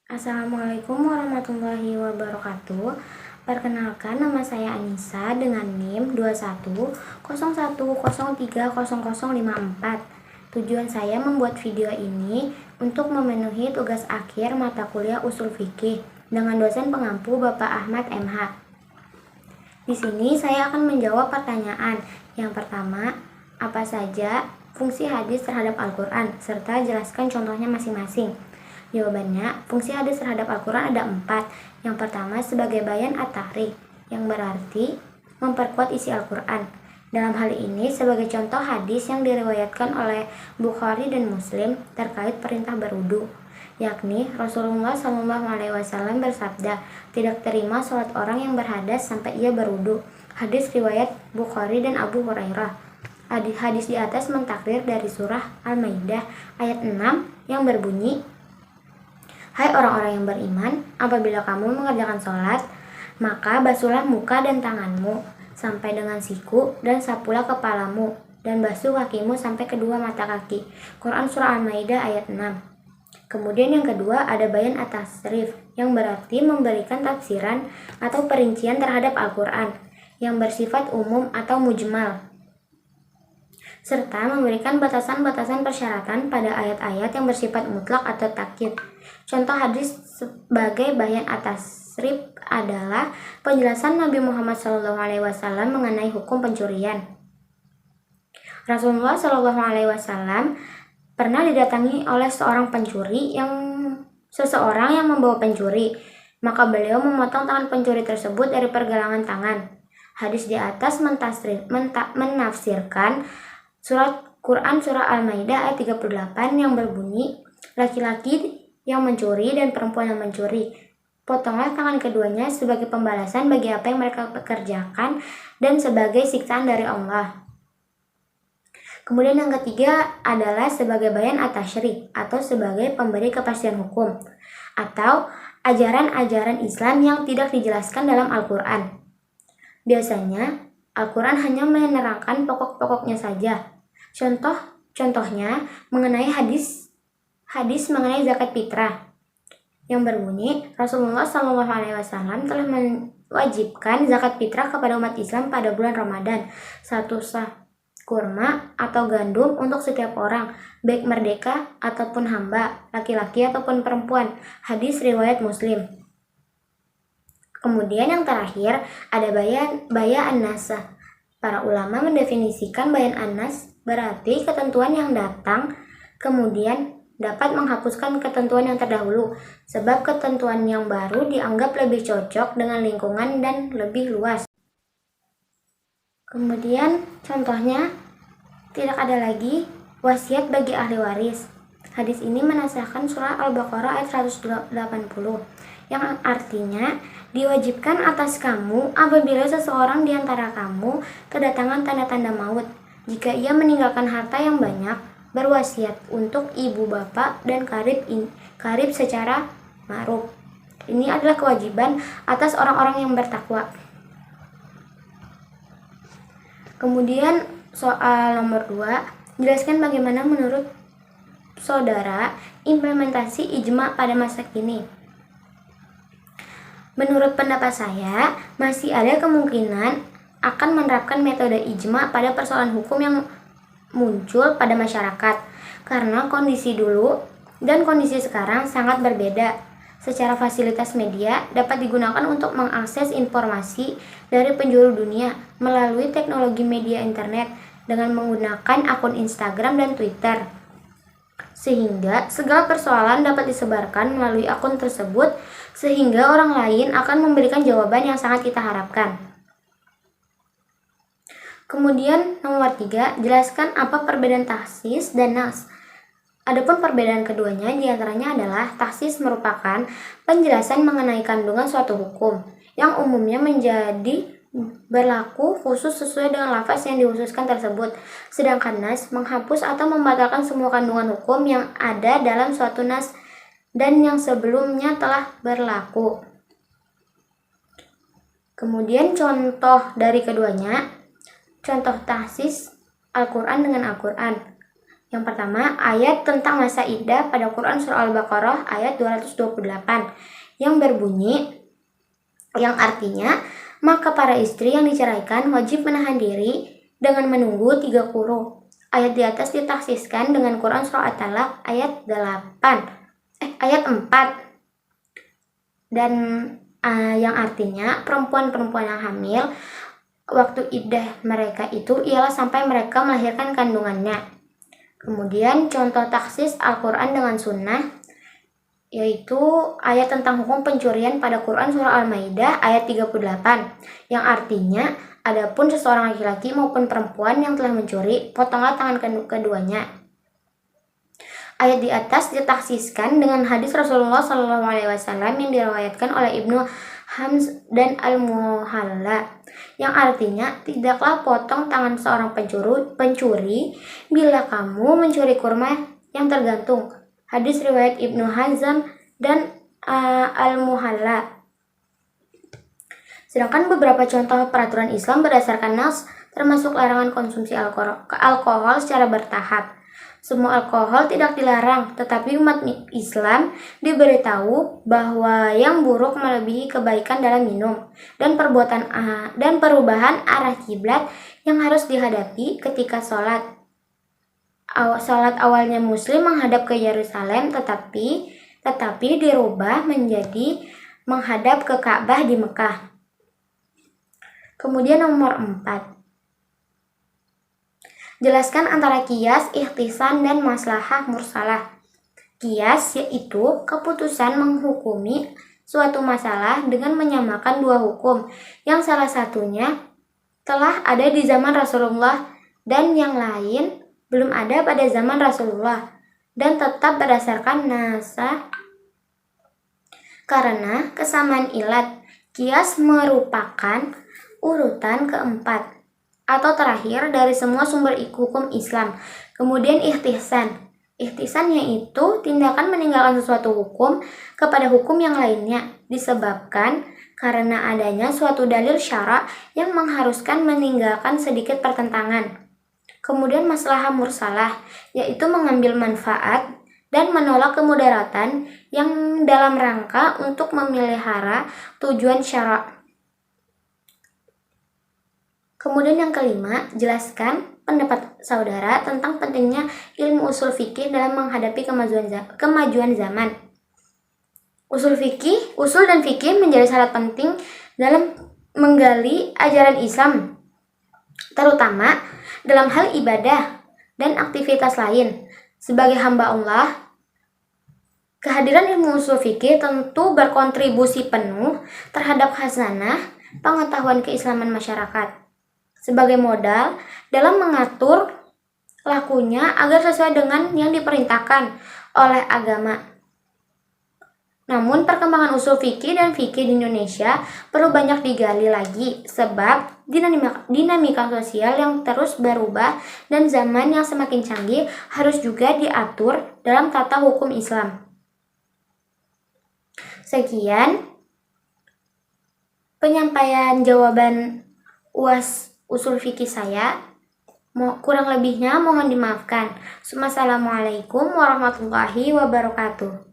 Assalamualaikum warahmatullahi wabarakatuh. Perkenalkan, nama saya Anissa dengan NIM 2101030054. Tujuan saya membuat video ini untuk memenuhi tugas akhir mata kuliah Ushul Fikih dengan dosen pengampu Bapak Ahmad MH. Di sini saya akan menjawab pertanyaan. Yang pertama, apa saja fungsi hadis terhadap Al-Quran, serta jelaskan contohnya masing-masing. Jawabannya, fungsi hadis terhadap Al-Quran ada 4. Yang pertama, sebagai bayan at-tahrik, yang berarti memperkuat isi Al-Quran. Dalam hal ini, sebagai contoh hadis yang diriwayatkan oleh Bukhari dan Muslim terkait perintah berwudu, yakni Rasulullah SAW bersabda, tidak terima sholat orang yang berhadas sampai ia berwudu. Hadis riwayat Bukhari dan Abu Hurairah. Hadis di atas mentakrir dari surah Al-Maidah ayat 6 yang berbunyi, hai orang-orang yang beriman, apabila kamu mengerjakan sholat, maka basuhlah muka dan tanganmu sampai dengan siku dan sapulah kepalamu dan basuh kakimu sampai kedua mata kaki. Quran surah Al-Maidah ayat 6. Kemudian yang kedua ada bayan at-tasrif, yang berarti memberikan tafsiran atau perincian terhadap Al-Quran yang bersifat umum atau mujmal, serta memberikan batasan-batasan persyaratan pada ayat-ayat yang bersifat mutlak atau takyid. Contoh hadis sebagai bayan at-tasrif adalah penjelasan Nabi Muhammad SAW mengenai hukum pencurian. Rasulullah SAW pernah didatangi oleh seseorang yang membawa pencuri, maka beliau memotong tangan pencuri tersebut dari pergelangan tangan. Hadis di atas menafsirkan surat Quran surah Al-Maidah ayat 38 yang berbunyi, laki-laki yang mencuri dan perempuan yang mencuri, potonglah tangan keduanya sebagai pembalasan bagi apa yang mereka kerjakan dan sebagai siksaan dari Allah. Kemudian yang ketiga adalah sebagai bayan at-tasyri' atau sebagai pemberi kepastian hukum atau ajaran-ajaran Islam yang tidak dijelaskan dalam Al-Quran. Biasanya Al-Quran hanya menerangkan pokok-pokoknya saja. Contohnya mengenai hadis mengenai zakat fitrah yang berbunyi, Rasulullah SAW telah mewajibkan zakat fitrah kepada umat Islam pada bulan Ramadan, 1 sah kurma atau gandum untuk setiap orang, baik merdeka ataupun hamba, laki-laki ataupun perempuan. Hadis riwayat Muslim. Kemudian yang terakhir ada bayan an-nasah. Para ulama mendefinisikan bayan an-nas berarti ketentuan yang datang kemudian dapat menghapuskan ketentuan yang terdahulu, sebab ketentuan yang baru dianggap lebih cocok dengan lingkungan dan lebih luas. Kemudian contohnya, tidak ada lagi wasiat bagi ahli waris. Hadis ini menasahkan surah Al-Baqarah ayat 180 yang artinya, diwajibkan atas kamu apabila seseorang di antara kamu kedatangan tanda-tanda maut, jika ia meninggalkan harta yang banyak, berwasiat untuk ibu bapak dan karib secara ma'ruf. Ini adalah kewajiban atas orang-orang yang bertakwa. Kemudian soal nomor 2, jelaskan bagaimana menurut saudara implementasi ijma pada masa kini. Menurut pendapat saya, masih ada kemungkinan akan menerapkan metode ijma pada persoalan hukum yang muncul pada masyarakat, karena kondisi dulu dan kondisi sekarang sangat berbeda. Secara fasilitas media dapat digunakan untuk mengakses informasi dari penjuru dunia melalui teknologi media internet dengan menggunakan akun Instagram dan Twitter, sehingga segala persoalan dapat disebarkan melalui akun tersebut, sehingga orang lain akan memberikan jawaban yang sangat kita harapkan. Kemudian nomor 3, jelaskan apa perbedaan taksis dan nas. Adapun perbedaan keduanya diantaranya adalah taksis merupakan penjelasan mengenai kandungan suatu hukum yang umumnya menjadi berlaku khusus sesuai dengan lafaz yang dikhususkan tersebut, sedangkan nas menghapus atau membatalkan semua kandungan hukum yang ada dalam suatu nas dan yang sebelumnya telah berlaku. Kemudian contoh dari keduanya, contoh taksis Al-Quran dengan Al-Quran. Yang pertama, ayat tentang masa iddah pada Quran Surah Al-Baqarah ayat 228 yang berbunyi, yang artinya, maka para istri yang diceraikan wajib menahan diri dengan menunggu 3 quru. Ayat di atas ditaksiskan dengan Quran Surah At-Talaq ayat 4 dan yang artinya perempuan-perempuan yang hamil waktu iddah mereka itu ialah sampai mereka melahirkan kandungannya. Kemudian contoh taksis Al-Quran dengan sunnah, yaitu ayat tentang hukum pencurian pada Quran Surah Al-Maidah ayat 38, yang artinya, adapun seseorang laki-laki maupun perempuan yang telah mencuri, potonglah tangan keduanya. Ayat di atas ditaksiskan dengan hadis Rasulullah SAW yang diriwayatkan oleh Ibnu Hams dan Al-Muhalla, yang artinya, tidaklah potong tangan seorang pencuri bila kamu mencuri kurma yang tergantung. Hadis riwayat Ibnu Hazm dan Al-Muhalla. Sedangkan beberapa contoh peraturan Islam berdasarkan nas termasuk larangan konsumsi alkohol secara bertahap. Semua alkohol tidak dilarang, tetapi umat Islam diberitahu bahwa yang buruk melebihi kebaikan dalam minum dan perubahan arah kiblat yang harus dihadapi ketika sholat. Sholat awalnya Muslim menghadap ke Yerusalem, tetapi dirubah menjadi menghadap ke Ka'bah di Mekah. Kemudian nomor 4. Jelaskan antara qiyas, ihtisan, dan maslahah mursalah. Qiyas yaitu keputusan menghukumi suatu masalah dengan menyamakan dua hukum, yang salah satunya telah ada di zaman Rasulullah dan yang lain belum ada pada zaman Rasulullah, dan tetap berdasarkan nasah karena kesamaan ilat. Qiyas merupakan urutan keempat atau terakhir dari semua sumber hukum Islam. Kemudian ihtisan. Ihtisan yaitu tindakan meninggalkan sesuatu hukum kepada hukum yang lainnya disebabkan karena adanya suatu dalil syara yang mengharuskan meninggalkan sedikit pertentangan. Kemudian maslahah mursalah yaitu mengambil manfaat dan menolak kemudaratan yang dalam rangka untuk memelihara tujuan syara. Kemudian yang kelima, jelaskan pendapat saudara tentang pentingnya ilmu usul fikih dalam menghadapi kemajuan zaman. Usul dan fikih menjadi syarat penting dalam menggali ajaran Islam, terutama dalam hal ibadah dan aktivitas lain. Sebagai hamba Allah, kehadiran ilmu usul fikih tentu berkontribusi penuh terhadap khazanah pengetahuan keislaman masyarakat sebagai modal dalam mengatur lakunya agar sesuai dengan yang diperintahkan oleh agama. Namun perkembangan usul fikih dan fikih di Indonesia perlu banyak digali lagi sebab dinamika sosial yang terus berubah dan zaman yang semakin canggih harus juga diatur dalam tata hukum Islam. Sekian penyampaian jawaban UAS usul fikih saya. Kurang lebihnya mohon dimaafkan. Assalamualaikum warahmatullahi wabarakatuh.